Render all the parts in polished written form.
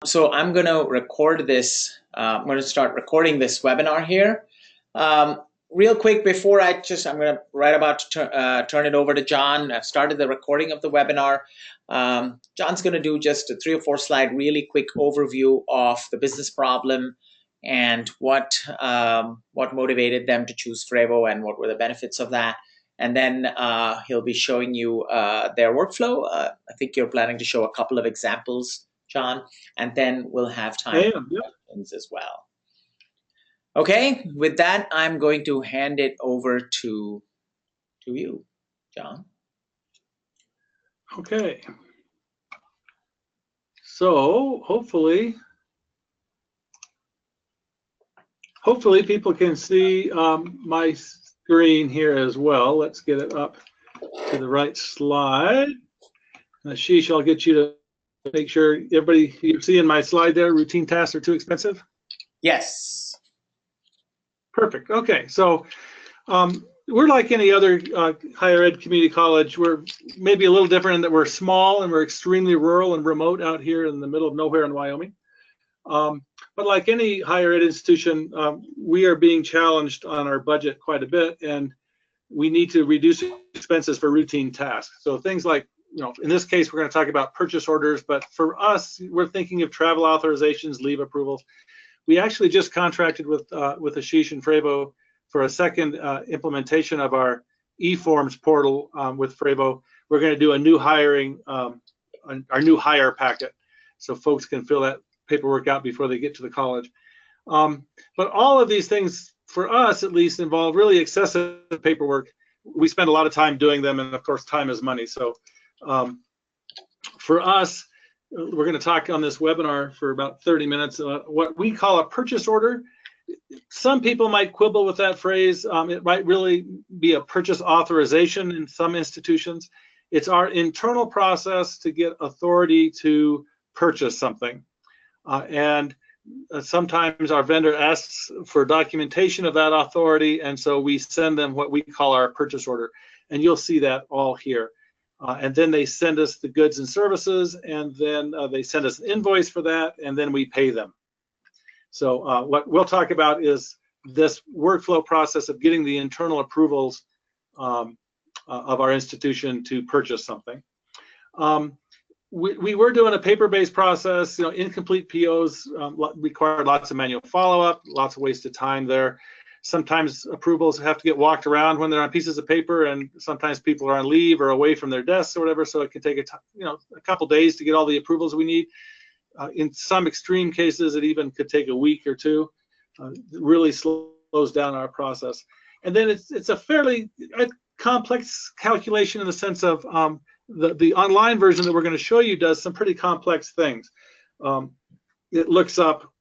So I'm going to record this. I'm going to start recording this webinar here. Real quick before I'm going to right about to turn it over to John. I've started the recording of the webinar. John's going to do just a 3 or 4 slide, really quick overview of the business problem and what motivated them to choose frevvo and what were the benefits of that. And then he'll be showing you their workflow. I think you're planning to show a couple of examples, John, and then we'll have time for questions as well. Okay, with that, I'm going to hand it over to you, John. Okay. So hopefully people can see my screen here as well. Let's get it up to the right slide. Ashish, I'll get you to make sure everybody, you see in my slide there, routine tasks are too expensive? Yes. Perfect. Okay, so we're like any other higher ed community college. We're maybe a little different in that we're small and we're extremely rural and remote out here in the middle of nowhere in Wyoming. But like any higher ed institution, we are being challenged on our budget quite a bit, and we need to reduce expenses for routine tasks. So things like, in this case, we're going to talk about purchase orders, but for us, we're thinking of travel authorizations, leave approvals. We actually just contracted with Ashish and frevvo for a second implementation of our eForms portal with frevvo. We're going to do a new hiring, our new hire packet, so folks can fill that paperwork out before they get to the college. But all of these things, for us at least, involve really excessive paperwork. We spend a lot of time doing them, and of course, time is money. So for us, we're going to talk on this webinar for about 30 minutes what we call a purchase order. Some people might quibble with that phrase. It might really be a purchase authorization in some institutions. It's our internal process to get authority to purchase something. And sometimes our vendor asks for documentation of that authority, and so we send them what we call our purchase order. And you'll see that all here. And then they send us the goods and services, and then they send us an invoice for that, and then we pay them. So what we'll talk about is this workflow process of getting the internal approvals of our institution to purchase something. We were doing a paper-based process. Incomplete POs required lots of manual follow-up, lots of wasted time there. Sometimes approvals have to get walked around when they're on pieces of paper, and sometimes people are on leave or away from their desks or whatever, so it can take a couple days to get all the approvals we need. In some extreme cases, it even could take a week or two. It really slows down our process. And then it's a fairly complex calculation in the sense of the online version that we're going to show you does some pretty complex things. It looks up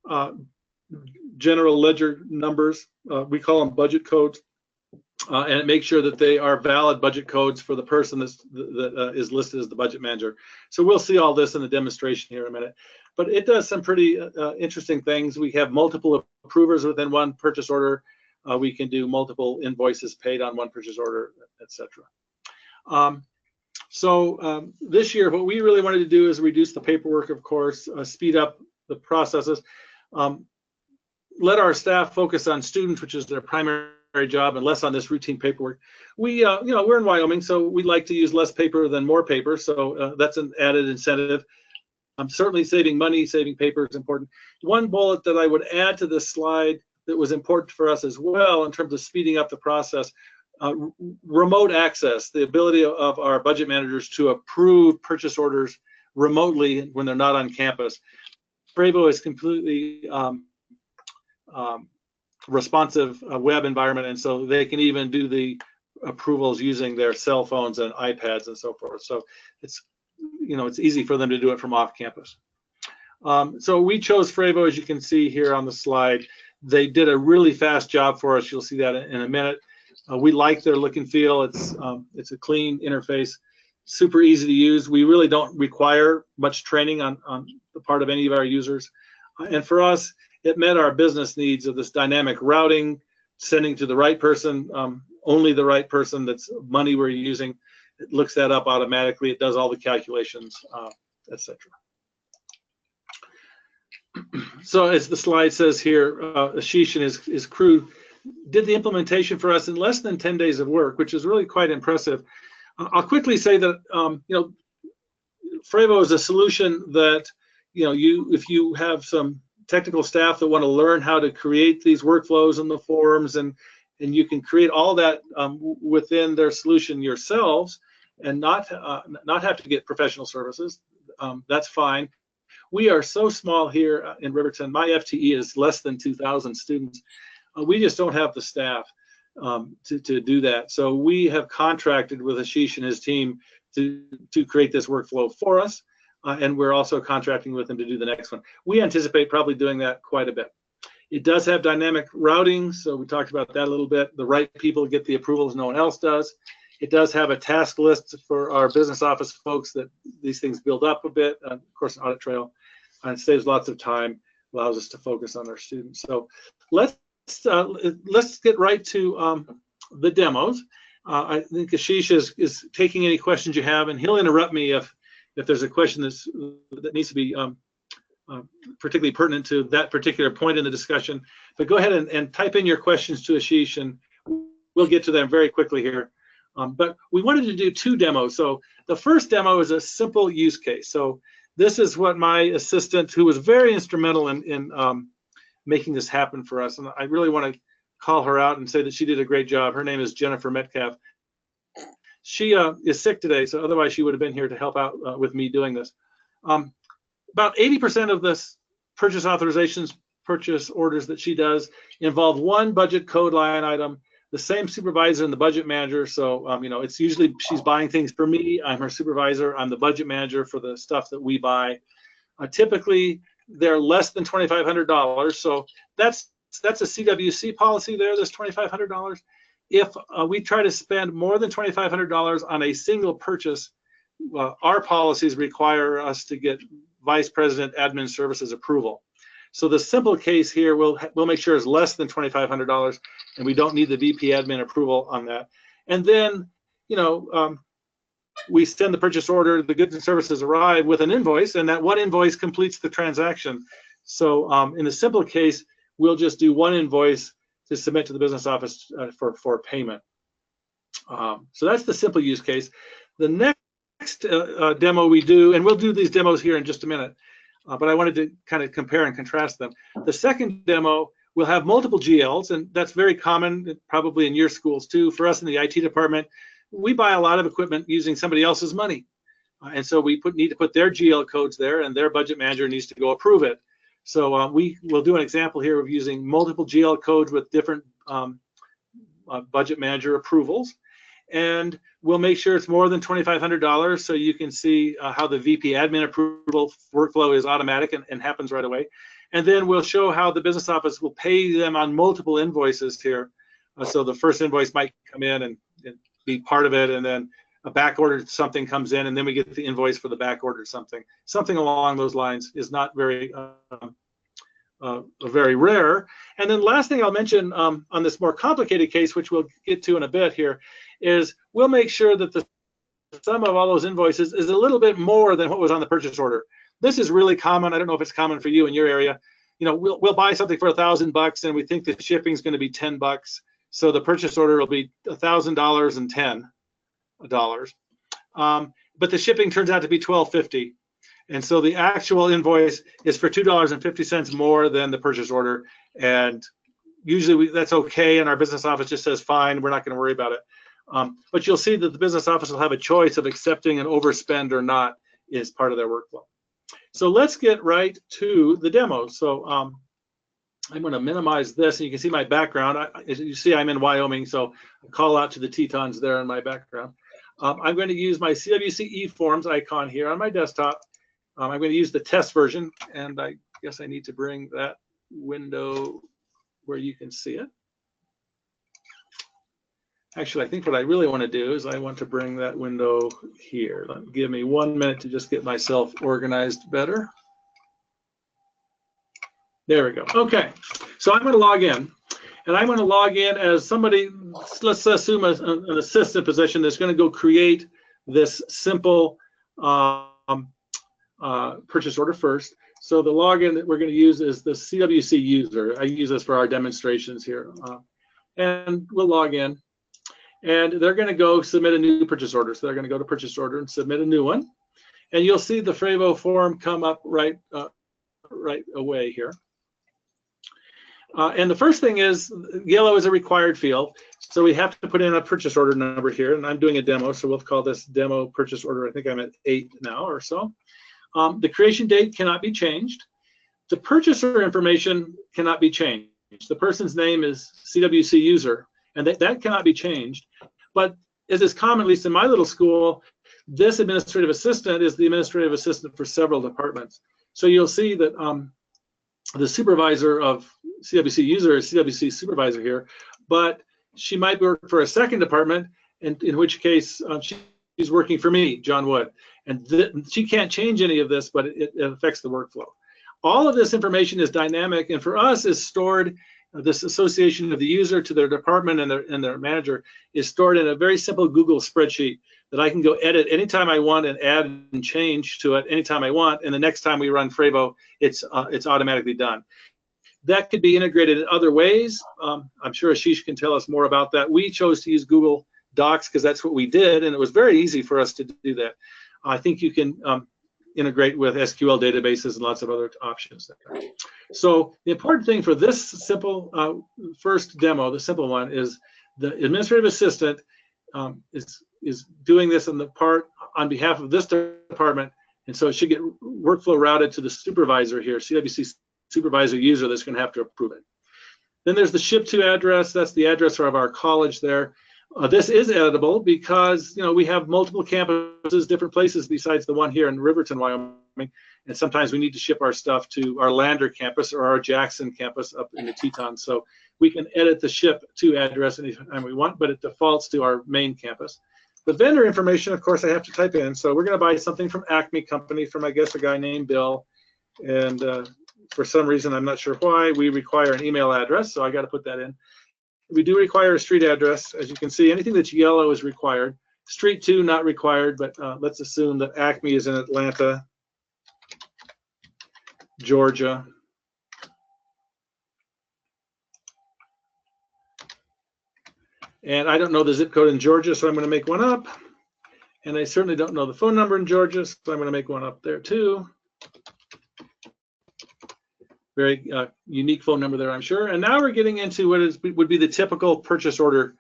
general ledger numbers, we call them budget codes, and it makes sure that they are valid budget codes for the person that is listed as the budget manager. So we'll see all this in the demonstration here in a minute. But it does some pretty interesting things. We have multiple approvers within one purchase order. We can do multiple invoices paid on one purchase order, etc. So this year, what we really wanted to do is reduce the paperwork, of course, speed up the processes, let our staff focus on students, which is their primary job, and less on this routine paperwork. We, we're in Wyoming, so we like to use less paper than more paper, so that's an added incentive. Certainly saving money, saving paper is important. One bullet that I would add to this slide that was important for us as well in terms of speeding up the process, remote access, the ability of our budget managers to approve purchase orders remotely when they're not on campus. frevvo is completely responsive web environment, and so they can even do the approvals using their cell phones and iPads and so forth. So it's easy for them to do it from off campus. So we chose frevvo, as you can see here on the slide. They did a really fast job for us. You'll see that in a minute. We like their look and feel. It's a clean interface, super easy to use. We really don't require much training on the part of any of our users. And for us, it met our business needs of this dynamic routing, sending to the right person, only the right person that's money we're using. It looks that up automatically. It does all the calculations, etc. So as the slide says here, Ashish and his crew did the implementation for us in less than 10 days of work, which is really quite impressive. I'll quickly say that frevvo is a solution that if you have some technical staff that want to learn how to create these workflows and the forms, and you can create all that within their solution yourselves and not have to get professional services. That's fine. We are so small here in Riverton. My FTE is less than 2,000 students. We just don't have the staff to do that. So we have contracted with Ashish and his team to create this workflow for us. And we're also contracting with them to do the next one. We anticipate probably doing that quite a bit. It does have dynamic routing, so we talked about that a little bit. The right people get the approvals no one else does. It does have a task list for our business office folks that these things build up a bit, of course, an audit trail, and it saves lots of time, allows us to focus on our students. So let's get right to the demos. I think Ashish is taking any questions you have, and he'll interrupt me if there's a question that needs to be particularly pertinent to that particular point in the discussion. But go ahead and type in your questions to Ashish, and we'll get to them very quickly here. But we wanted to do two demos. So the first demo is a simple use case. So this is what my assistant, who was very instrumental in making this happen for us, and I really want to call her out and say that she did a great job. Her name is Jennifer Metcalf. She is sick today, so otherwise she would have been here to help out with me doing this. About 80% of this purchase authorizations, purchase orders that she does involve one budget code line item, the same supervisor and the budget manager. So, it's usually she's buying things for me. I'm her supervisor. I'm the budget manager for the stuff that we buy. Typically, they're less than $2,500. So that's a CWC policy there, this $2,500. If we try to spend more than $2,500 on a single purchase, our policies require us to get Vice President Admin Services approval. So the simple case here, we'll make sure is less than $2,500, and we don't need the VP Admin approval on that. And then, we send the purchase order, the goods and services arrive with an invoice, and that one invoice completes the transaction. So in the simple case, we'll just do one invoice to submit to the business office for payment. So that's the simple use case. The next demo we do, and we'll do these demos here in just a minute, but I wanted to kind of compare and contrast them. The second demo will have multiple GLs, and that's very common, probably in your schools too. For us in the IT department, we buy a lot of equipment using somebody else's money. And so we need to put their GL codes there, and their budget manager needs to go approve it. So we will do an example here of using multiple GL codes with different budget manager approvals. And we'll make sure it's more than $2,500, so you can see how the VP admin approval workflow is automatic and happens right away. And then we'll show how the business office will pay them on multiple invoices here. So the first invoice might come in and be part of it, and then a back order something comes in, and then we get the invoice for the back order something. Something along those lines is not very very rare. And then last thing I'll mention on this more complicated case, which we'll get to in a bit here, is we'll make sure that the sum of all those invoices is a little bit more than what was on the purchase order. This is really common. I don't know if it's common for you in your area. We'll buy something for $1,000 and we think the shipping is going to be $10. So the purchase order will be $1,010. But the shipping turns out to be $1,250. And so the actual invoice is for $2.50 more than the purchase order. And usually that's okay. And our business office just says, fine, we're not going to worry about it. But you'll see that the business office will have a choice of accepting an overspend or not is part of their workflow. So let's get right to the demo. So I'm going to minimize this, and you can see my background. As you see, I'm in Wyoming, so I call out to the Tetons there in my background. I'm going to use my CWC eForms icon here on my desktop. I'm going to use the test version, and I guess I need to bring that window where you can see it. Actually, I think what I really want to do is I want to bring that window here. Give me 1 minute to just get myself organized better. There we go. Okay, so I'm going to log in, and I'm going to log in as somebody, let's assume an assistant position that's going to go create this simple purchase order first. So the login that we're going to use is the CWC user. I use this for our demonstrations here. And we'll log in. And they're going to go submit a new purchase order. So they're going to go to purchase order and submit a new one. And you'll see the frevvo form come up right away here. And the first thing is yellow is a required field. So we have to put in a purchase order number here. And I'm doing a demo, so we'll call this demo purchase order. I think I'm at 8 now or so. The creation date cannot be changed. The purchaser information cannot be changed. The person's name is CWC user, and that cannot be changed. But as is common, at least in my little school, this administrative assistant is the administrative assistant for several departments. So you'll see that the supervisor of CWC user is CWC supervisor here, but she might work for a second department, and in which case she's working for me, John Wood. And she can't change any of this, but it affects the workflow. All of this information is dynamic, and for us is stored, this association of the user to their department and their manager is stored in a very simple Google spreadsheet that I can go edit anytime I want and add and change to it anytime I want, and the next time we run frevvo, it's automatically done. That could be integrated in other ways. I'm sure Ashish can tell us more about that. We chose to use Google Docs because that's what we did, and it was very easy for us to do that. I think you can integrate with SQL databases and lots of other options there. So the important thing for this simple first demo, the simple one, is the administrative assistant is doing this on behalf of this department, and so it should get workflow routed to the supervisor here, CWC supervisor user, that's going to have to approve it. Then there's the ship to address. That's the address of our college there. This is editable because we have multiple campuses, different places besides the one here in Riverton, Wyoming, and sometimes we need to ship our stuff to our Lander campus or our Jackson campus up in the Tetons. So we can edit the ship to address anytime we want, but it defaults to our main campus. The vendor information, of course, I have to type in. So we're going to buy something from Acme Company from, I guess, a guy named Bill, and for some reason, I'm not sure why, we require an email address, so I got to put that in. We do require a street address. As you can see, anything that's yellow is required. Street 2, not required, but let's assume that Acme is in Atlanta, Georgia. And I don't know the zip code in Georgia, so I'm going to make one up. And I certainly don't know the phone number in Georgia, so I'm going to make one up there too. Very unique phone number there, I'm sure. And now we're getting into what would be the typical purchase order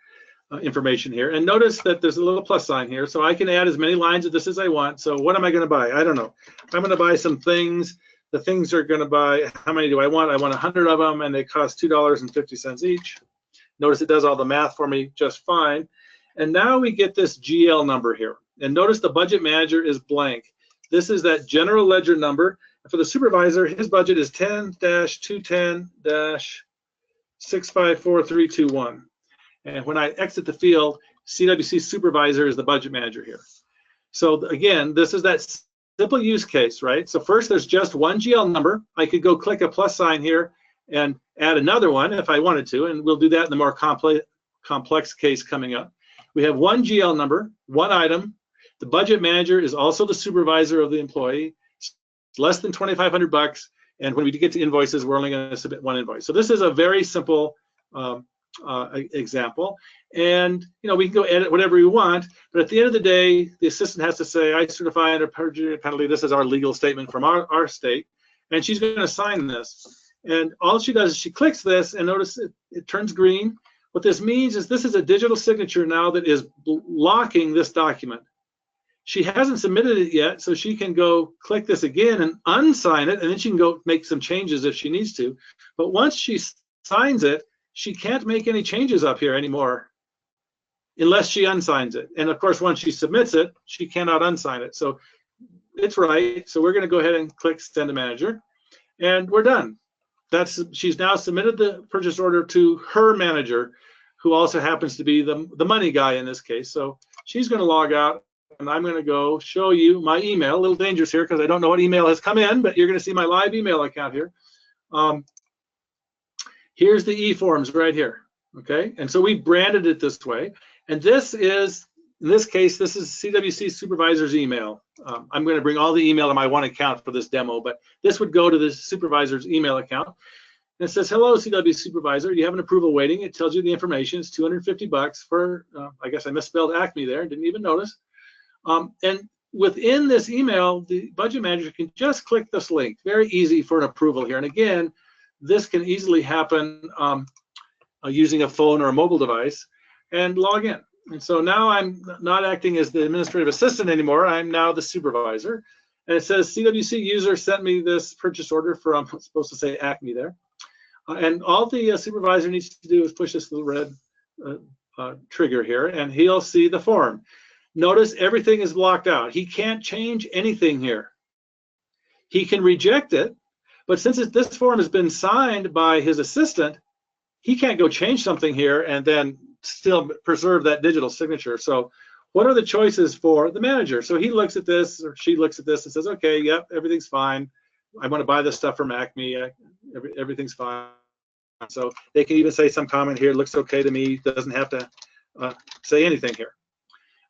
information here. And notice that there's a little plus sign here, so I can add as many lines of this as I want. So what am I going to buy? I don't know. I'm going to buy some things. The things are going to buy, how many do I want? I want 100 of them, and they cost $2.50 each. Notice it does all the math for me just fine. And now we get this GL number here. And notice the budget manager is blank. This is that general ledger number. For the supervisor, his budget is 10-210-654321. And when I exit the field, CWC supervisor is the budget manager here. So again, this is that simple use case, right? So first, there's just one GL number. I could go click a plus sign here and add another one if I wanted to, and we'll do that in the more complex case coming up. We have one GL number, one item. The budget manager is also the supervisor of the employee. It's less than $2,500, and when we get to invoices, we're only going to submit one invoice. So this is a very simple example, and we can go edit whatever we want, but at the end of the day, the assistant has to say, I certify under perjury penalty, this is our legal statement from our state, and she's going to sign this. And all she does is she clicks this, and notice it turns green. What this means is this is a digital signature now that is locking this document. She hasn't submitted it yet, so she can go click this again and unsign it, and then she can go make some changes if she needs to. But once she signs it, she can't make any changes up here anymore unless she unsigns it. And of course, once she submits it, she cannot unsign it. So it's right. So we're going to go ahead and click Send to Manager, and we're done. She's now submitted the purchase order to her manager, who also happens to be the money guy in this case. So she's going to log out. And I'm going to go show you my email. A little dangerous here because I don't know what email has come in, but you're going to see my live email account here. Here's the e-forms right here, okay? And so we branded it this way. And this is, In this case, this is CWC supervisor's email. I'm going to bring all the email to my one account for this demo, but this would go to the supervisor's email account. And it says, hello, CW supervisor, you have an approval waiting. It tells you the information. It's $250 for, I guess I misspelled Acme there, didn't even notice. And within this email, the budget manager can just click this link. Very easy for an approval here. And again, this can easily happen using a phone or a mobile device and log in. And so now I'm not acting as the administrative assistant anymore. I'm now the supervisor. And it says CWC user sent me this purchase order from, I'm supposed to say Acme there. And all the supervisor needs to do is push this little red trigger here, and he'll see the form. Notice everything is blocked out. He can't change anything here. He can reject it, but since this form has been signed by his assistant, he can't go change something here and then still preserve that digital signature. So what are the choices for the manager? So he looks at this, or she looks at this and says, okay, yep, everything's fine. I want to buy this stuff from Acme. Everything's fine. So they can even say some comment here, looks okay to me, doesn't have to say anything here.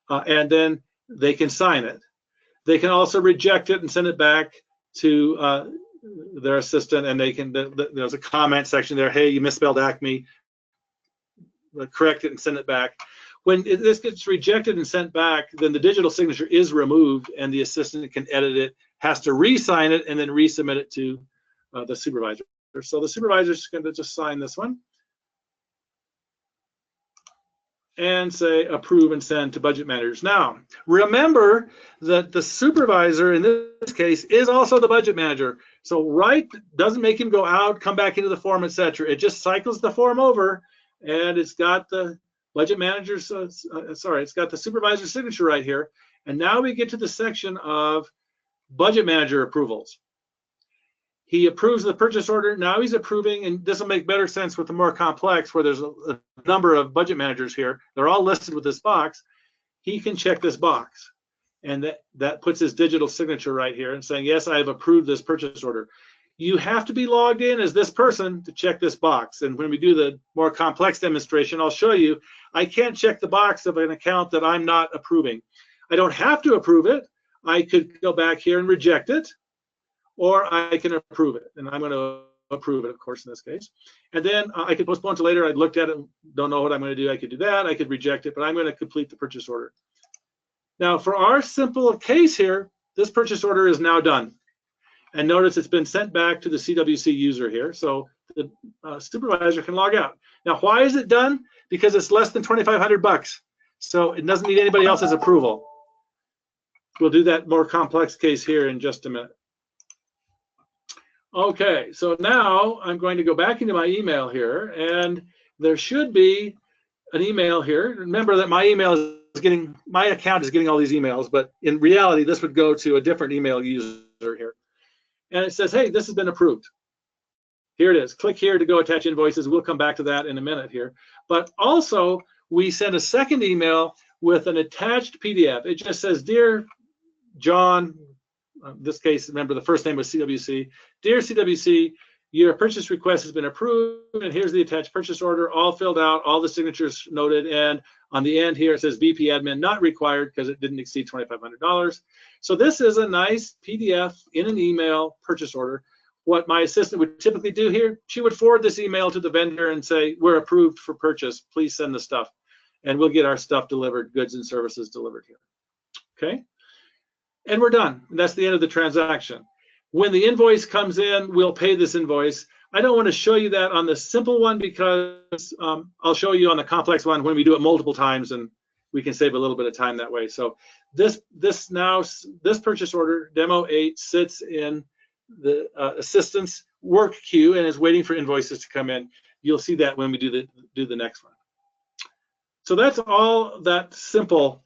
And then they can sign it. They can also reject it and send it back to their assistant, and they can, there's a comment section there, hey, you misspelled Acme, correct it and send it back. When this gets rejected and sent back, then the digital signature is removed and the assistant can edit it, has to re-sign it, and then resubmit it to the supervisor. So the supervisor is going to just sign this one and say approve and send to budget managers. Now, remember that the supervisor in this case is also the budget manager. So write doesn't make him go out, come back into the form, etc. It just cycles the form over, and it's got the budget manager's, it's got the supervisor's signature right here. And now we get to the section of budget manager approvals. He approves the purchase order. Now he's approving, and this will make better sense with the more complex, where there's a number of budget managers here. They're all listed with this box. He can check this box, and that puts his digital signature right here and saying, yes, I have approved this purchase order. You have to be logged in as this person to check this box. And when we do the more complex demonstration, I'll show you, I can't check the box of an account that I'm not approving. I don't have to approve it. I could go back here and reject it, or I can approve it. And I'm going to approve it, of course, in this case. And then I could postpone to later. I looked at it, don't know what I'm going to do. I could do that. I could reject it, but I'm going to complete the purchase order. Now, for our simple case here, this purchase order is now done. And notice it's been sent back to the CWC user here. So the supervisor can log out. Now, why is it done? Because it's less than $2,500. So it doesn't need anybody else's approval. We'll do that more complex case here in just a minute. Okay, so now I'm going to go back into my email here, and there should be an email here. Remember that my email is getting, my account is getting all these emails, but in reality, this would go to a different email user here. And it says, hey, this has been approved. Here it is. Click here to go attach invoices. We'll come back to that in a minute here. But also, we sent a second email with an attached PDF. It just says, dear John, in this case, remember the first name was CWC. Dear CWC, your purchase request has been approved, and here's the attached purchase order, all filled out, all the signatures noted, and on the end here it says BP admin not required because it didn't exceed $2,500. So this is a nice PDF in an email purchase order. What my assistant would typically do here, she would forward this email to the vendor and say, we're approved for purchase, please send the stuff, and we'll get our stuff delivered, goods and services delivered here. Okay? And we're done. And that's the end of the transaction. When the invoice comes in, we'll pay this invoice. I don't want to show you that on the simple one because I'll show you on the complex one when we do it multiple times, and we can save a little bit of time that way. So this purchase order, demo 8, sits in the assistant's work queue and is waiting for invoices to come in. You'll see that when we do the next one. So that's all that simple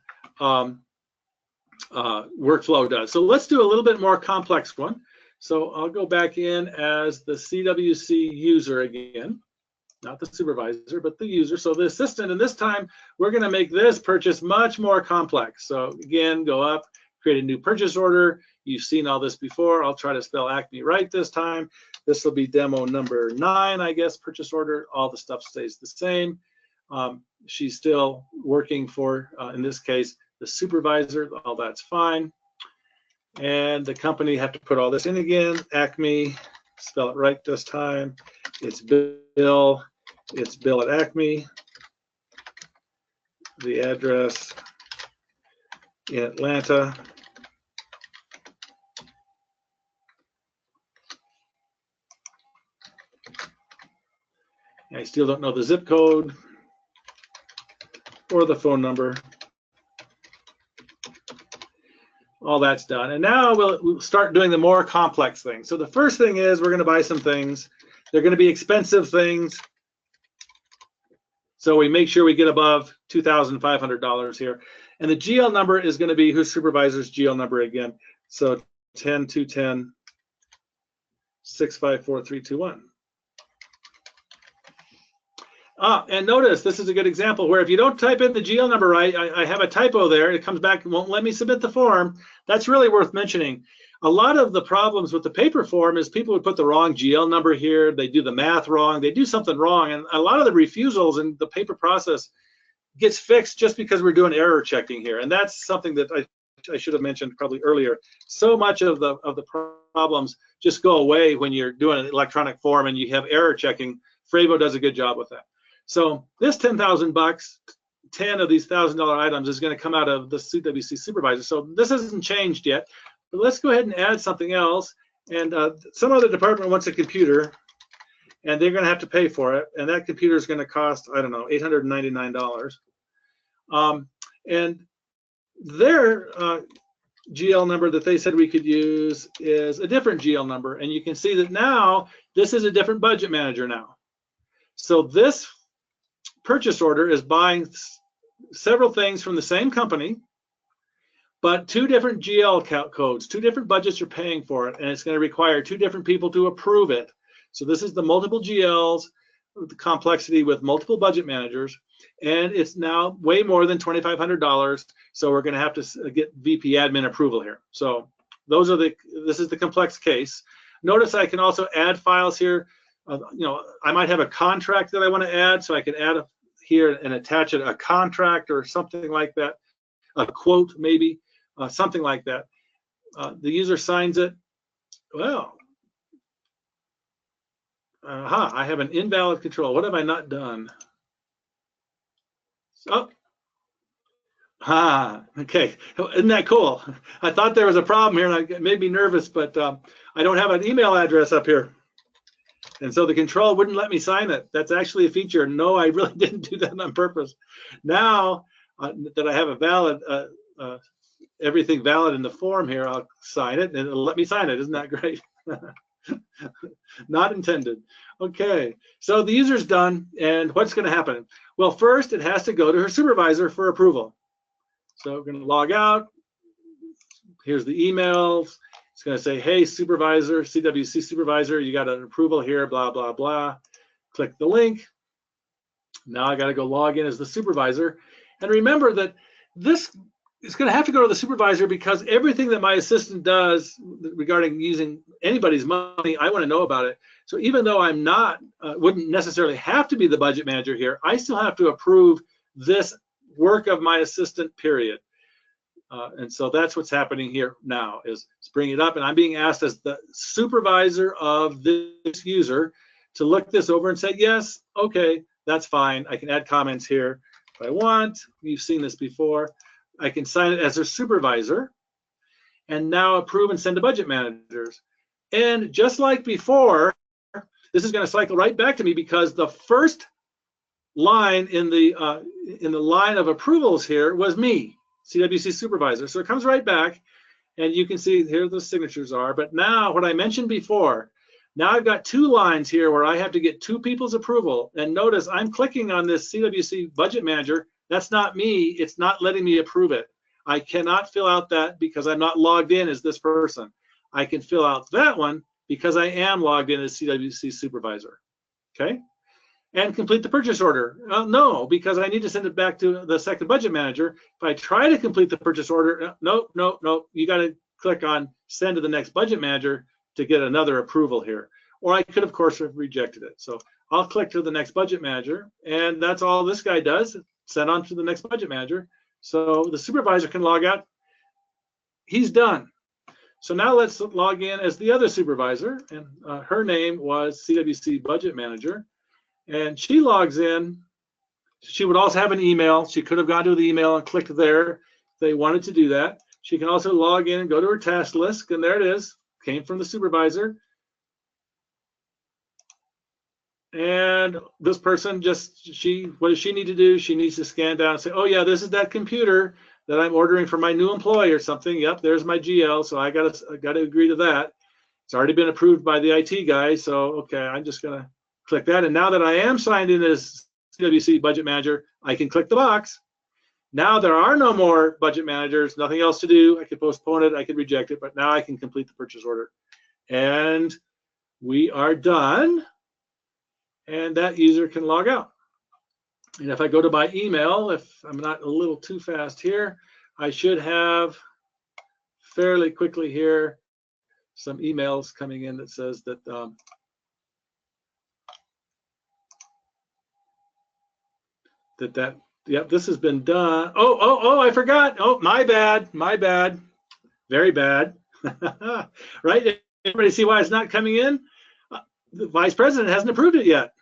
workflow does. So let's do a little bit more complex one. So I'll go back in as the CWC user again, not the supervisor, but the user. So the assistant, and this time we're going to make this purchase much more complex. So again, go up, create a new purchase order. You've seen all this before. I'll try to spell Acme right this time. This will be demo number 9, I guess, purchase order. All the stuff stays the same. she's still working for, in this case, the supervisor. All that's fine. And the company have to put all this in again. Acme, spell it right this time. It's Bill. It's Bill at Acme. The address in Atlanta. I still don't know the zip code or the phone number. All that's done. And now we'll start doing the more complex things. So the first thing is we're going to buy some things. They're going to be expensive things. So we make sure we get above $2,500 here. And the GL number is going to be whose supervisor's GL number again. So 10-210-654-321. And notice this is a good example where if you don't type in the GL number right, I have a typo there. It comes back and won't let me submit the form. That's really worth mentioning. A lot of the problems with the paper form is people would put the wrong GL number here. They do the math wrong. They do something wrong. And a lot of the refusals in the paper process gets fixed just because we're doing error checking here. And that's something that I should have mentioned probably earlier. So much of the problems just go away when you're doing an electronic form and you have error checking. Frevvo does a good job with that. So this 10,000 bucks, 10 of these $1,000 items is going to come out of the CWC supervisor. So this hasn't changed yet, but let's go ahead and add something else. And some other department wants a computer, and they're going to have to pay for it. And that computer is going to cost, I don't know, $899. And their GL number that they said we could use is a different GL number. And you can see that now this is a different budget manager now. So this purchase order is buying several things from the same company, but two different GL codes, two different budgets are paying for it, and it's going to require two different people to approve it. So this is the multiple GLs, the complexity with multiple budget managers, and it's now way more than $2,500. So we're going to have to get VP admin approval here. So those are this is the complex case. Notice I can also add files here. I might have a contract that I want to add, so I can add here and attach a contract or something like that, a quote maybe, something like that. The user signs it. Well, I have an invalid control. What have I not done? Oh, okay. Isn't that cool? I thought there was a problem here, and it made me nervous, but I don't have an email address up here. And so the control wouldn't let me sign it. That's actually a feature. No, I really didn't do that on purpose. Now that I have a valid, everything valid in the form here, I'll sign it and it'll let me sign it. Isn't that great? Not intended. Okay, so the user's done, and what's going to happen? Well, first it has to go to her supervisor for approval. So we're going to log out. Here's the emails. It's going to say, hey, supervisor, CWC supervisor, you got an approval here, blah, blah, blah. Click the link. Now I got to go log in as the supervisor. And remember that this is going to have to go to the supervisor because everything that my assistant does regarding using anybody's money, I want to know about it. So even though I'm not, wouldn't necessarily have to be the budget manager here, I still have to approve this work of my assistant, period. And so that's what's happening here now is bring it up, and I'm being asked as the supervisor of this user to look this over and say, yes, okay, that's fine. I can add comments here if I want. You've seen this before. I can sign it as a supervisor and now approve and send to budget managers. And just like before, this is going to cycle right back to me because the first line in the line of approvals here was me, CWC supervisor. So it comes right back, and you can see here the signatures are. But now what I mentioned before, now I've got two lines here where I have to get two people's approval. And notice I'm clicking on this CWC budget manager. That's not me. It's not letting me approve it. I cannot fill out that because I'm not logged in as this person. I can fill out that one because I am logged in as CWC supervisor. Okay? And complete the purchase order. No, because I need to send it back to the second budget manager. If I try to complete the purchase order, no, no, no. You got to click on send to the next budget manager to get another approval here. or I could, of course, have rejected it. So I'll click to the next budget manager, and that's all this guy does, send on to the next budget manager. So the supervisor can log out. He's done. So now let's log in as the other supervisor, and her name was CWC Budget Manager, and she logs in. She would also have an email. She could have gone to the email and clicked there if they wanted to do that. She can also log in and go to her task list, and there it is, came from the supervisor. And this person what does she need to do? She needs to scan down and say, oh yeah, this is that computer that I'm ordering for my new employee or something. Yep, there's my GL, so I gotta agree to that. It's already been approved by the IT guy, so okay, I'm just gonna click that. And now that I am signed in as CWC Budget Manager, I can click the box. Now there are no more budget managers, nothing else to do. I could postpone it, I could reject it, but now I can complete the purchase order. And we are done. And that user can log out. And if I go to my email, if I'm not a little too fast here, I should have fairly quickly here some emails coming in that says that yep, this has been done. Oh, I forgot. Oh, my bad, very bad. Right? Everybody see why it's not coming in? The vice president hasn't approved it yet.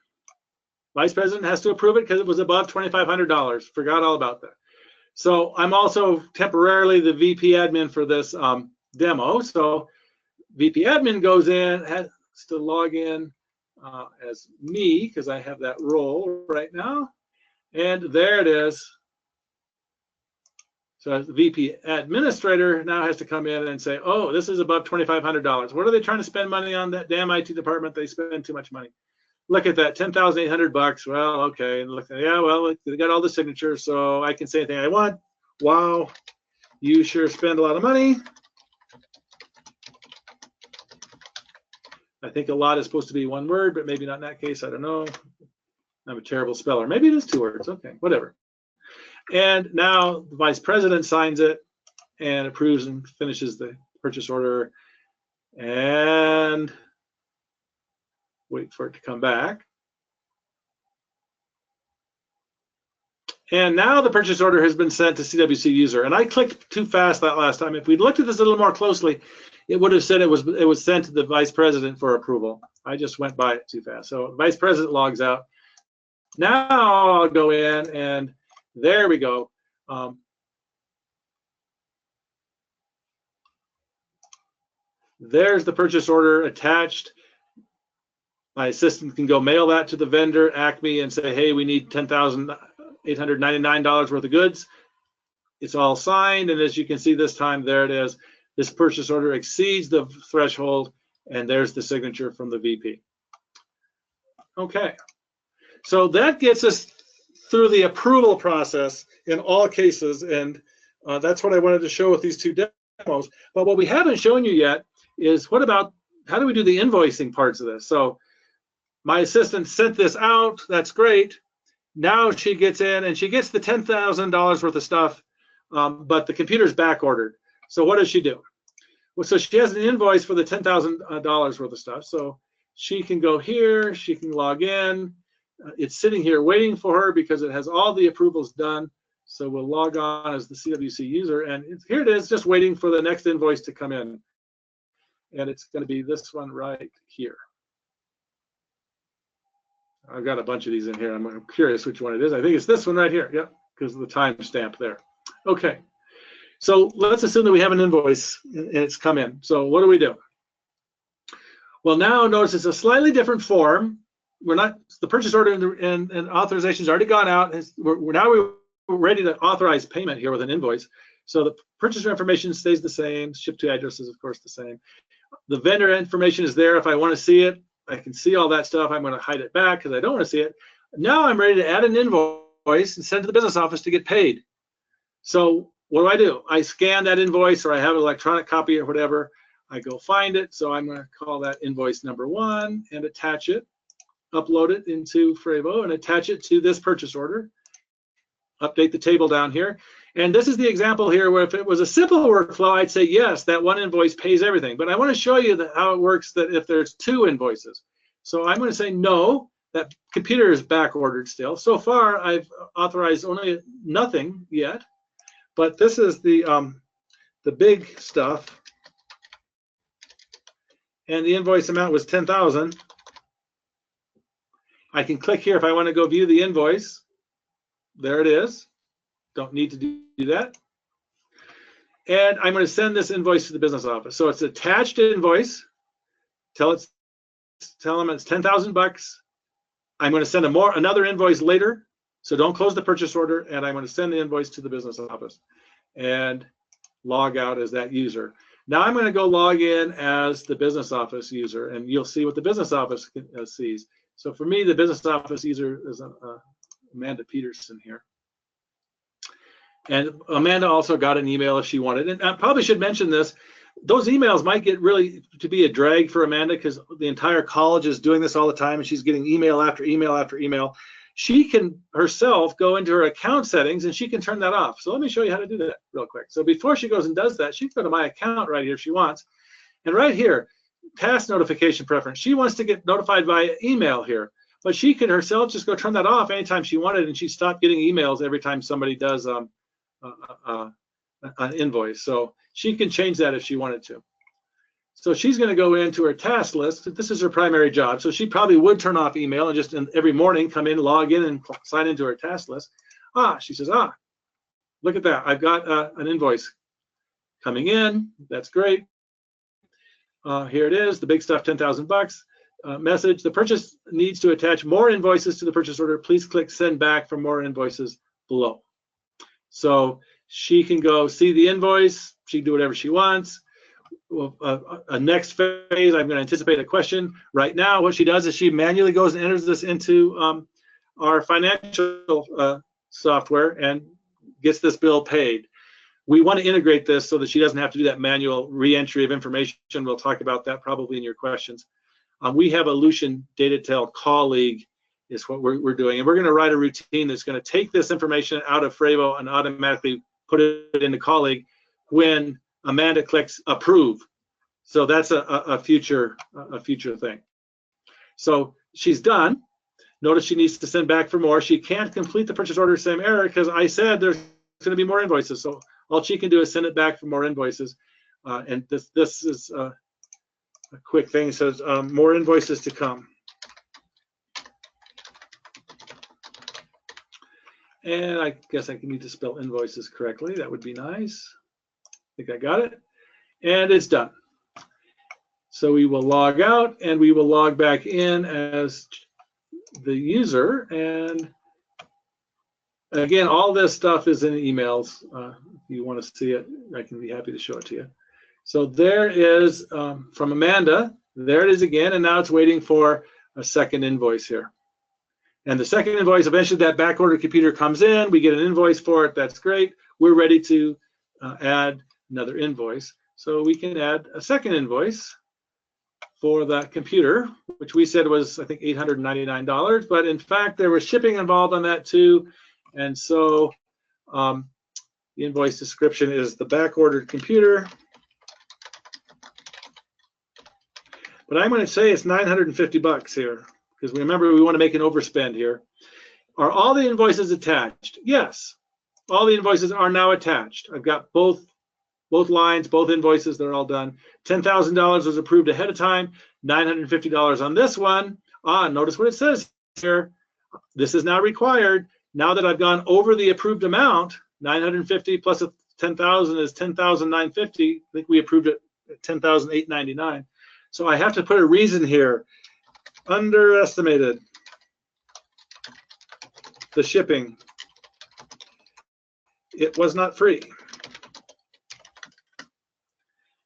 Vice president has to approve it because it was above $2,500. Forgot all about that. So I'm also temporarily the VP admin for this demo. So VP admin goes in, has to log in as me because I have that role right now. And there it is. So the VP administrator now has to come in and say, oh, this is above $2,500. What are they trying to spend money on? That damn IT department, they spend too much money. Look at that, $10,800. Well, okay, and look, yeah, well, they got all the signatures, so I can say anything I want. Wow, you sure spend a lot of money. I think a lot is supposed to be one word, but maybe not in that case, I don't know. I'm a terrible speller. Maybe it is 2 words, okay, whatever. And now the vice president signs it and approves and finishes the purchase order, and wait for it to come back. And now the purchase order has been sent to CWC user. And I clicked too fast that last time. If we'd looked at this a little more closely, it would have said it was sent to the vice president for approval. I just went by it too fast. So the vice president logs out. Now I'll go in, and there we go. There's the purchase order attached. My assistant can go mail that to the vendor, Acme, and say, hey, we need $10,899 worth of goods. It's all signed, and as you can see this time, there it is. This purchase order exceeds the threshold, and there's the signature from the VP. Okay, so that gets us through the approval process in all cases, and that's what I wanted to show with these 2 demos. But what we haven't shown you yet is what about, how do we do the invoicing parts of this? So my assistant sent this out, that's great. Now she gets in and she gets the $10,000 worth of stuff, but the computer's back ordered. So what does she do? Well, so she has an invoice for the $10,000 worth of stuff. So she can go here, she can log in. It's sitting here waiting for her because it has all the approvals done. So we'll log on as the CWC user, and here it is, just waiting for the next invoice to come in. And it's going to be this one right here. I've got a bunch of these in here. I'm curious which one it is. I think it's this one right here. Yep, because of the timestamp there. Okay, so let's assume that we have an invoice and it's come in. So what do we do? Well, now notice it's a slightly different form. We're not, the purchase order and authorization's already gone out. We're ready to authorize payment here with an invoice. So the purchaser information stays the same. Ship to address is of course the same. The vendor information is there. If I want to see it, I can see all that stuff. I'm going to hide it back because I don't want to see it. Now I'm ready to add an invoice and send to the business office to get paid. So what do? I scan that invoice, or I have an electronic copy or whatever. I go find it. So I'm going to call that invoice number 1 and attach it, upload it into frevvo and attach it to this purchase order. Update the table down here. And this is the example here where if it was a simple workflow, I'd say, yes, that one invoice pays everything. But I want to show you how it works that if there's 2 invoices. So I'm going to say no. That computer is back ordered still. So far, I've authorized only nothing yet, but this is the big stuff. And the invoice amount was 10,000. I can click here if I want to go view the invoice. There it is. Don't need to do that. And I'm going to send this invoice to the business office. So it's attached invoice. Tell them it's 10,000 bucks. I'm going to send another invoice later. So don't close the purchase order. And I'm going to send the invoice to the business office and log out as that user. Now I'm going to go log in as the business office user, and you'll see what the business office sees. So for me, the business office user is Amanda Peterson here. And Amanda also got an email if she wanted. And I probably should mention this. Those emails might get really to be a drag for Amanda because the entire college is doing this all the time, and she's getting email after email after email. She can herself go into her account settings and she can turn that off. So let me show you how to do that real quick. So before she goes and does that, she can go to my account right here if she wants. And right here, task notification preference. She wants to get notified via email here, but she can herself just go turn that off anytime she wanted, and she stopped getting emails every time somebody does an invoice. So she can change that if she wanted to. So she's going to go into her task list. This is her primary job. So she probably would turn off email and just every morning come in, log in, and sign into her task list. She says, look at that. I've got an invoice coming in. That's great. Here it is, the big stuff, 10,000 bucks. Message, the purchase needs to attach more invoices to the purchase order. Please click send back for more invoices below. So she can go see the invoice. She can do whatever she wants. A next phase, I'm going to anticipate a question. Right now, what she does is she manually goes and enters this into our financial software and gets this bill paid. We want to integrate this so that she doesn't have to do that manual re-entry of information. We'll talk about that probably in your questions. We have a Lucian DataTel colleague is what we're doing. And we're going to write a routine that's going to take this information out of frevvo and automatically put it into colleague when Amanda clicks approve. So that's a future thing. So she's done. Notice she needs to send back for more. She can't complete the purchase order, same error, because I said there's going to be more invoices. So all she can do is send it back for more invoices. And this is a quick thing. It says more invoices to come. And I guess I need to spell invoices correctly. That would be nice. I think I got it. And it's done. So we will log out and we will log back in as the user. And again, all this stuff is in emails. If you want to see it, I can be happy to show it to you. So there is from Amanda. There it is again. And now it's waiting for a second invoice here. And the second invoice, eventually that backordered computer comes in. We get an invoice for it. That's great. We're ready to add another invoice. So we can add a second invoice for that computer, which we said was, I think, $899. But in fact, there was shipping involved on that too. And so the invoice description is the backordered computer. But I'm going to say it's 950 bucks here, because remember, we want to make an overspend here. Are all the invoices attached? Yes, all the invoices are now attached. I've got both lines, both invoices, they're all done. $10,000 was approved ahead of time, $950 on this one. Notice what it says here. This is now required. Now that I've gone over the approved amount, 950 plus 10,000 is 10,950. I think we approved it at 10,899. So I have to put a reason here. Underestimated the shipping. It was not free.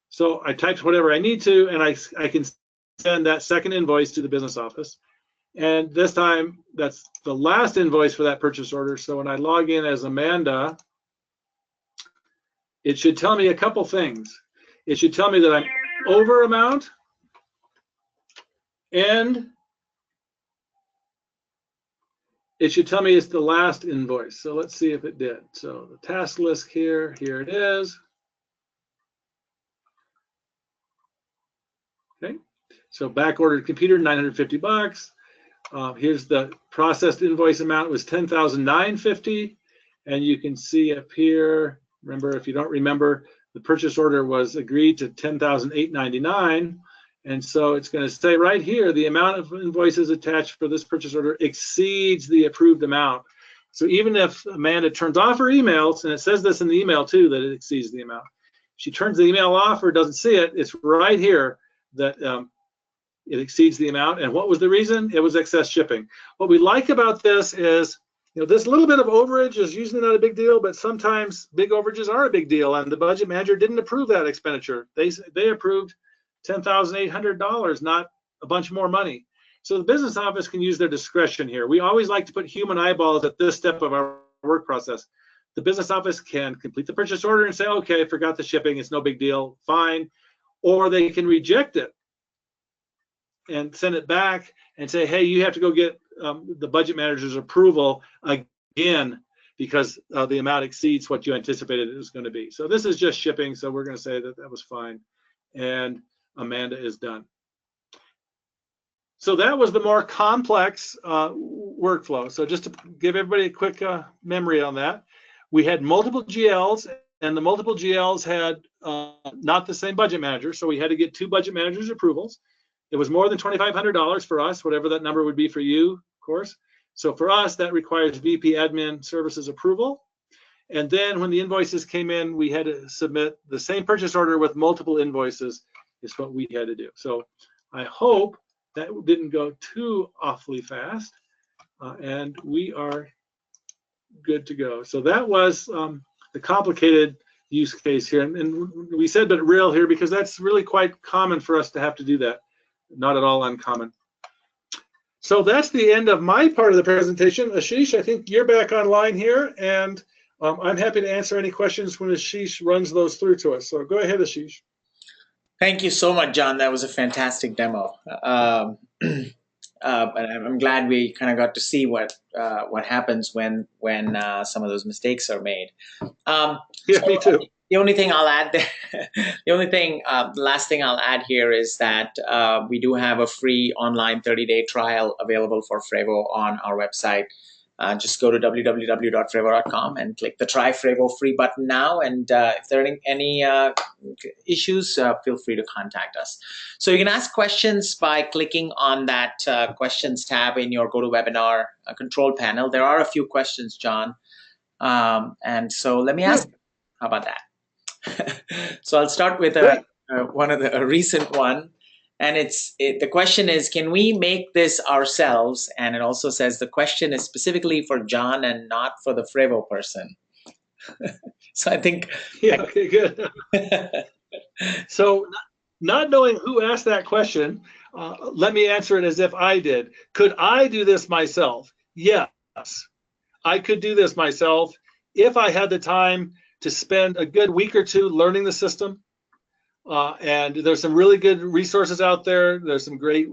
So I typed whatever I need to, and I can send that second invoice to the business office. And this time, that's the last invoice for that purchase order. So when I log in as Amanda, it should tell me a couple things. It should tell me that I'm over amount, and it should tell me it's the last invoice. So let's see if it did. So the task list here it is. Okay, So back ordered computer, $950. Here's the processed invoice amount was $10,950, and you can see up here. Remember, if you don't remember, the purchase order was agreed to $10,899, and so it's going to say right here the amount of invoices attached for this purchase order exceeds the approved amount. So even if Amanda turns off her emails, and it says this in the email too that it exceeds the amount, she turns the email off or doesn't see it, it's right here that it exceeds the amount. And what was the reason? It was excess shipping. What we like about this is, this little bit of overage is usually not a big deal, but sometimes big overages are a big deal, and the budget manager didn't approve that expenditure. They approved $10,800, not a bunch more money. So the business office can use their discretion here. We always like to put human eyeballs at this step of our work process. The business office can complete the purchase order and say, okay, I forgot the shipping, it's no big deal, fine. Or they can reject it and send it back and say, hey, you have to go get the budget manager's approval again because the amount exceeds what you anticipated it was going to be. So this is just shipping, so we're going to say that that was fine. And Amanda is done. So that was the more complex workflow. So just to give everybody a quick memory on that, we had multiple GLs, and the multiple GLs had not the same budget manager, so we had to get 2 budget managers' approvals. It was more than $2,500 for us, whatever that number would be for you, of course. So for us, that requires VP Admin Services approval. And then when the invoices came in, we had to submit the same purchase order with multiple invoices is what we had to do. So I hope that didn't go too awfully fast, and we are good to go. So that was the complicated use case here. And we said but real here because that's really quite common for us to have to do that. Not at all uncommon. So that's the end of my part of the presentation. Ashish, I think you're back online here, and I'm happy to answer any questions when Ashish runs those through to us. So go ahead, Ashish. Thank you so much, John. That was a fantastic demo. And I'm glad we kind of got to see what happens when some of those mistakes are made. Yeah, me too. The only thing I'll add there, the last thing I'll add here is that we do have a free online 30-day trial available for Frevvo on our website. Just go to www.frevvo.com and click the Try Frevvo free button now. And if there are any issues, feel free to contact us. So you can ask questions by clicking on that questions tab in your GoToWebinar control panel. There are a few questions, John. And so let me ask, how about that? So I'll start with a recent one. And the question is, can we make this ourselves? And it also says the question is specifically for John and not for the Frevvo person. So I think. Yeah, okay, good. So not knowing who asked that question, let me answer it as if I did. Could I do this myself? Yes, I could do this myself if I had the time to spend a good week or two learning the system. And there's some really good resources out there. There's some great,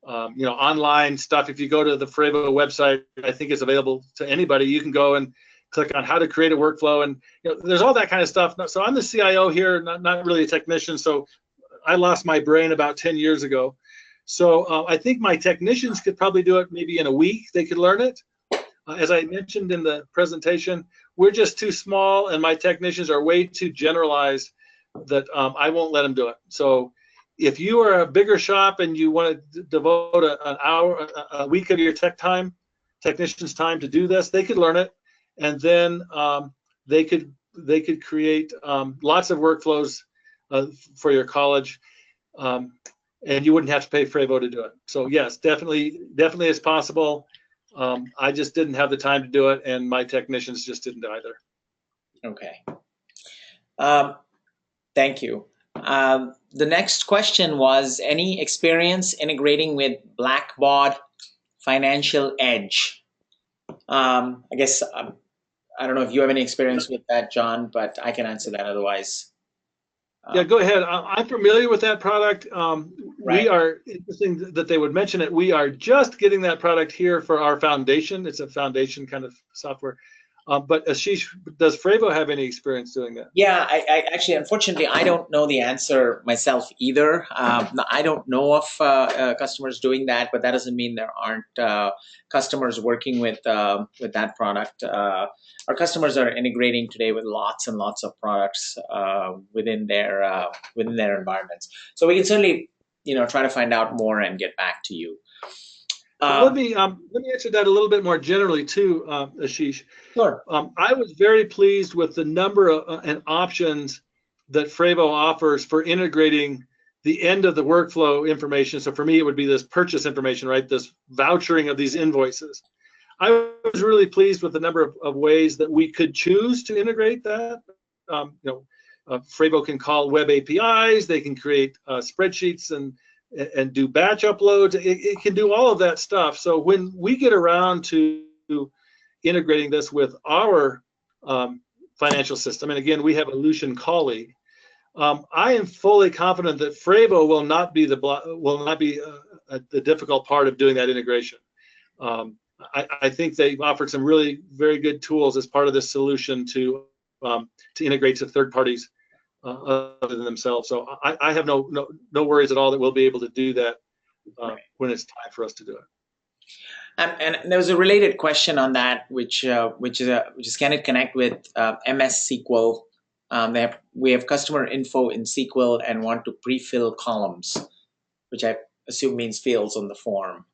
online stuff. If you go to the Frevvo website, I think it's available to anybody. You can go and click on how to create a workflow, and there's all that kind of stuff. So I'm the CIO here, not really a technician. So I lost my brain about 10 years ago. So I think my technicians could probably do it maybe in a week. They could learn it. As I mentioned in the presentation, we're just too small, and my technicians are way too generalized that I won't let them do it. So if you are a bigger shop and you want to devote an hour, a week of your technician's time to do this, they could learn it, and then they could create lots of workflows for your college, and you wouldn't have to pay Frevvo to do it. So yes, definitely it's possible. I just didn't have the time to do it, and my technicians just didn't either. Okay. Thank you. The next question was, any experience integrating with Blackbaud Financial Edge? I guess, I don't know if you have any experience with that, John, but I can answer that otherwise. Yeah, go ahead. I'm familiar with that product. Right. We are, interesting that they would mention it, we are just getting that product here for our foundation. It's a foundation kind of software. But Ashish, does Frevvo have any experience doing that? Yeah, I actually, unfortunately, I don't know the answer myself either. I don't know of customers doing that, but that doesn't mean there aren't customers working with that product. Our customers are integrating today with lots and lots of products within their environments. So we can certainly, try to find out more and get back to you. Well, let me answer that a little bit more generally too, Ashish. Sure. I was very pleased with the number and options that Frevvo offers for integrating the end of the workflow information. So for me, it would be this purchase information, right? This vouchering of these invoices. I was really pleased with the number of ways that we could choose to integrate that. Frevvo can call web APIs. They can create spreadsheets and do batch uploads. It can do all of that stuff. So when we get around to integrating this with our financial system, and again, we have a Lucian colleague, I am fully confident that Frevvo will not be the difficult part of doing that integration. I think they've offered some really very good tools as part of this solution to integrate to third parties other than themselves. So I have no worries at all that we'll be able to do that when it's time for us to do it. And there was a related question on that, which is can it connect with MS SQL? We have customer info in SQL and want to pre-fill columns, which I assume means fields on the form.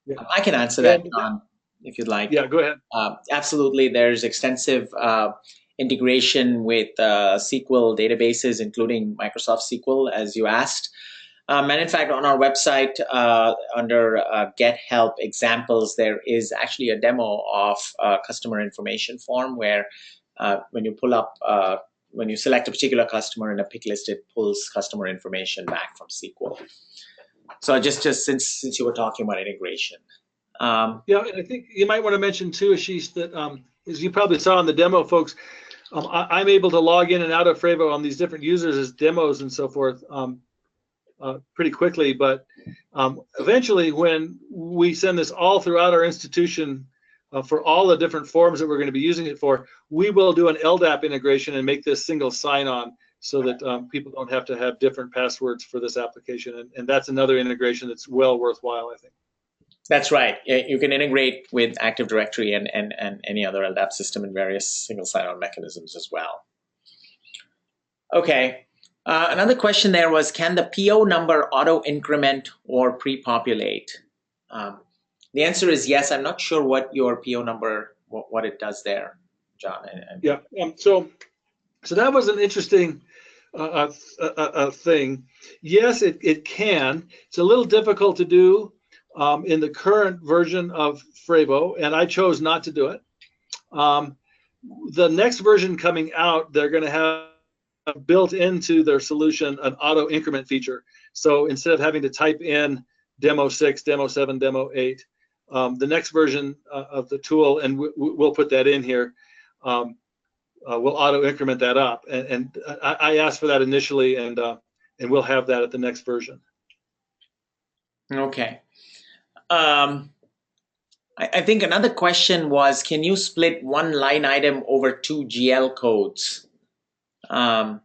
Yeah. I can answer that, John, if you'd like. Yeah, go ahead. Absolutely. There's extensive integration with SQL databases, including Microsoft SQL, as you asked. And in fact, on our website, under Get Help Examples, there is actually a demo of a customer information form where when you select a particular customer in a pick list, it pulls customer information back from SQL. So just since you were talking about integration. Yeah, and I think you might want to mention too, Ashish, that as you probably saw in the demo, folks, I'm able to log in and out of Frevvo on these different users as demos and so forth pretty quickly. But eventually, when we send this all throughout our institution for all the different forms that we're going to be using it for, we will do an LDAP integration and make this single sign-on so that people don't have to have different passwords for this application. And that's another integration that's well worthwhile, I think. That's right. You can integrate with Active Directory and any other LDAP system in various single sign-on mechanisms as well. Okay. Another question there was, can the PO number auto-increment or pre-populate? The answer is yes. I'm not sure what your PO number, what it does there, John. Yeah. So that was an interesting thing. Yes, it can. It's a little difficult to do in the current version of Frevvo, and I chose not to do it. The next version coming out, they're going to have built into their solution an auto increment feature. So instead of having to type in demo 6, demo 7, demo 8, the next version of the tool, and we'll put that in here, we'll auto increment that up. And I asked for that initially, and we'll have that at the next version. Okay. I think another question was, can you split one line item over 2 GL codes? Yeah.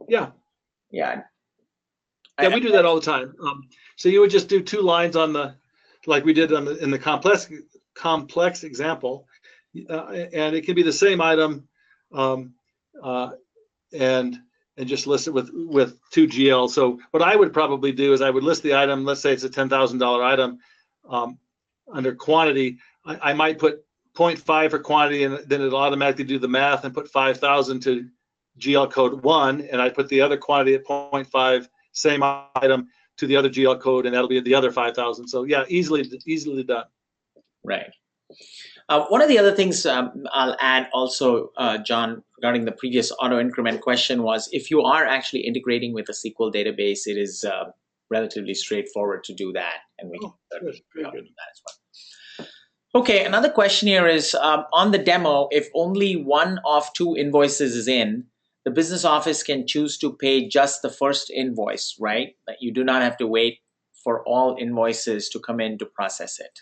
Yeah. Yeah, we do that all the time. So you would just do 2 lines on the, like we did in the complex example, and it can be the same item, and just list it with 2 GL. So what I would probably do is I would list the item. Let's say it's a $10,000 item. Under quantity, I might put 0.5 for quantity, and then it'll automatically do the math and put 5,000 to GL code 1, and I put the other quantity at 0.5, same item, to the other GL code, and that'll be the other 5,000. So yeah, easily done. Right. One of the other things I'll add also, John, regarding the previous auto increment question was, if you are actually integrating with a SQL database, it is relatively straightforward to do that, and we can do that as well. Okay, another question here is, on the demo, if only one of 2 invoices is in, the business office can choose to pay just the first invoice, right? That you do not have to wait for all invoices to come in to process it.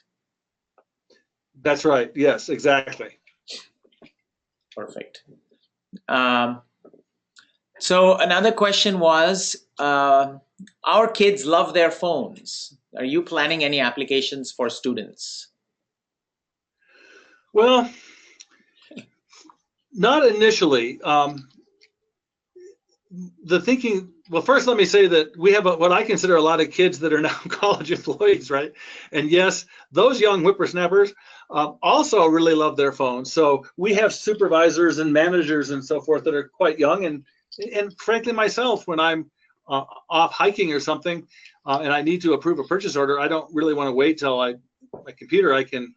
That's right. Yes, exactly. Perfect. So another question was, our kids love their phones. Are you planning any applications for students? Well, not initially. The thinking, well, first let me say that we have what I consider a lot of kids that are now college employees, right? And yes, those young whippersnappers also really love their phones. So we have supervisors and managers and so forth that are quite young, and frankly myself, when I'm off hiking or something and I need to approve a purchase order, I don't really want to wait till my computer, I can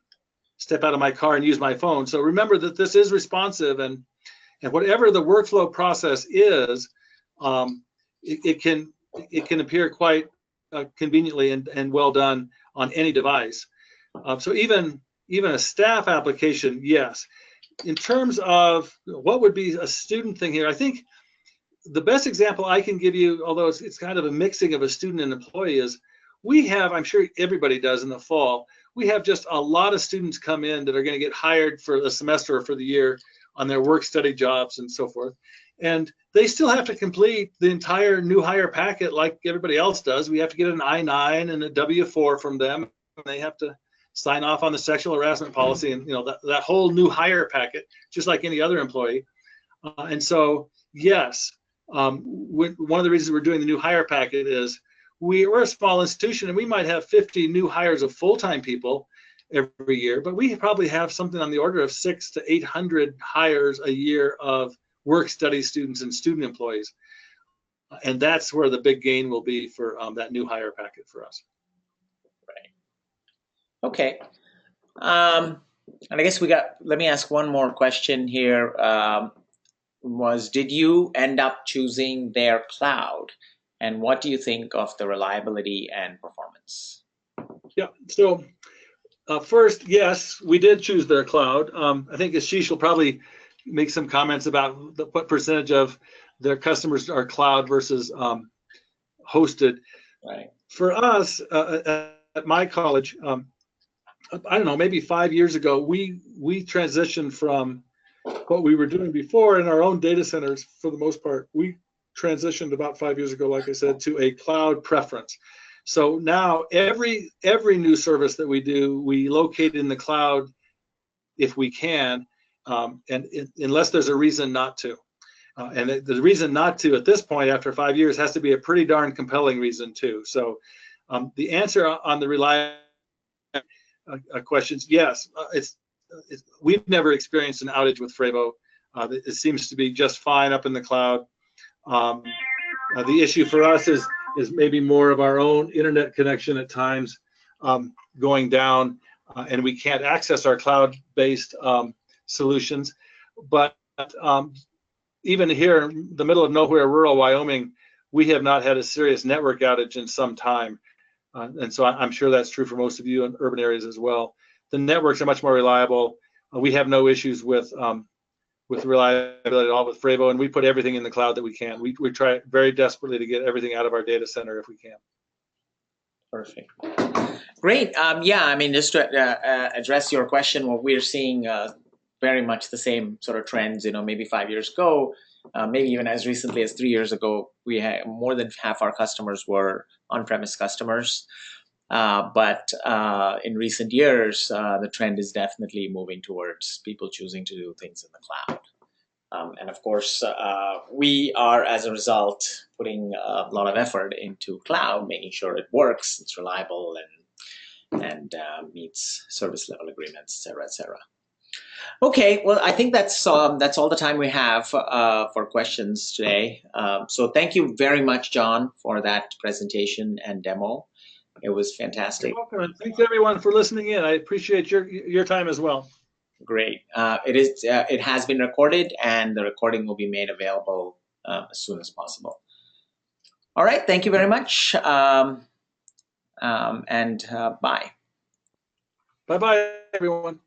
step out of my car and use my phone. So remember that this is responsive, and whatever the workflow process is, it can appear quite conveniently and well done on any device. So even a staff application, yes. In terms of what would be a student thing here, I think the best example I can give you, although it's kind of a mixing of a student and employee, is we have, I'm sure everybody does in the fall, we have just a lot of students come in that are going to get hired for the semester or for the year on their work study jobs and so forth. And they still have to complete the entire new hire packet like everybody else does. We have to get an I-9 and a W-4 from them. And they have to sign off on the sexual harassment policy and that whole new hire packet, just like any other employee. And so, yes, one of the reasons we're doing the new hire packet is we're a small institution and we might have 50 new hires of full-time people every year, but we probably have something on the order of 600 to 800 hires a year of work study students and student employees. And that's where the big gain will be for that new hire packet for us. Right. Okay. And I guess let me ask one more question here. Did you end up choosing their cloud? And what do you think of the reliability and performance? Yeah, so first, yes, we did choose their cloud. I think Ashish will probably make some comments about what percentage of their customers are cloud versus hosted. Right. For us, at my college, I don't know, maybe 5 years ago, we transitioned from what we were doing before in our own data centers. For the most part, we transitioned about 5 years ago, like I said, to a cloud preference. So now every new service that we do, we locate in the cloud if we can, unless there's a reason not to. And the reason not to at this point, after 5 years, has to be a pretty darn compelling reason too. So the answer on the reliability questions, yes, we've never experienced an outage with frevvo. It seems to be just fine up in the cloud. The issue for us is maybe more of our own internet connection at times going down, and we can't access our cloud-based solutions. But even here in the middle of nowhere, rural Wyoming, we have not had a serious network outage in some time. And so I'm sure that's true for most of you in urban areas as well. The networks are much more reliable. We have no issues with reliability at all with frevvo, and we put everything in the cloud that we can. We try very desperately to get everything out of our data center if we can. Perfect. Great. Yeah, I mean, just to address your question, what we're seeing very much the same sort of trends. Maybe 5 years ago, maybe even as recently as 3 years ago, we had more than half our customers were on-premise customers. But in recent years, the trend is definitely moving towards people choosing to do things in the cloud. And of course, we are, as a result, putting a lot of effort into cloud, making sure it works, it's reliable, and meets service level agreements, et cetera, et cetera. Okay, well, I think that's all the time we have for questions today. So thank you very much, John, for that presentation and demo. It was fantastic. You're welcome, and thanks everyone for listening in. I appreciate your time as well. Great. It has been recorded, and the recording will be made available as soon as possible. All right. Thank you very much. And bye. Bye-bye, everyone.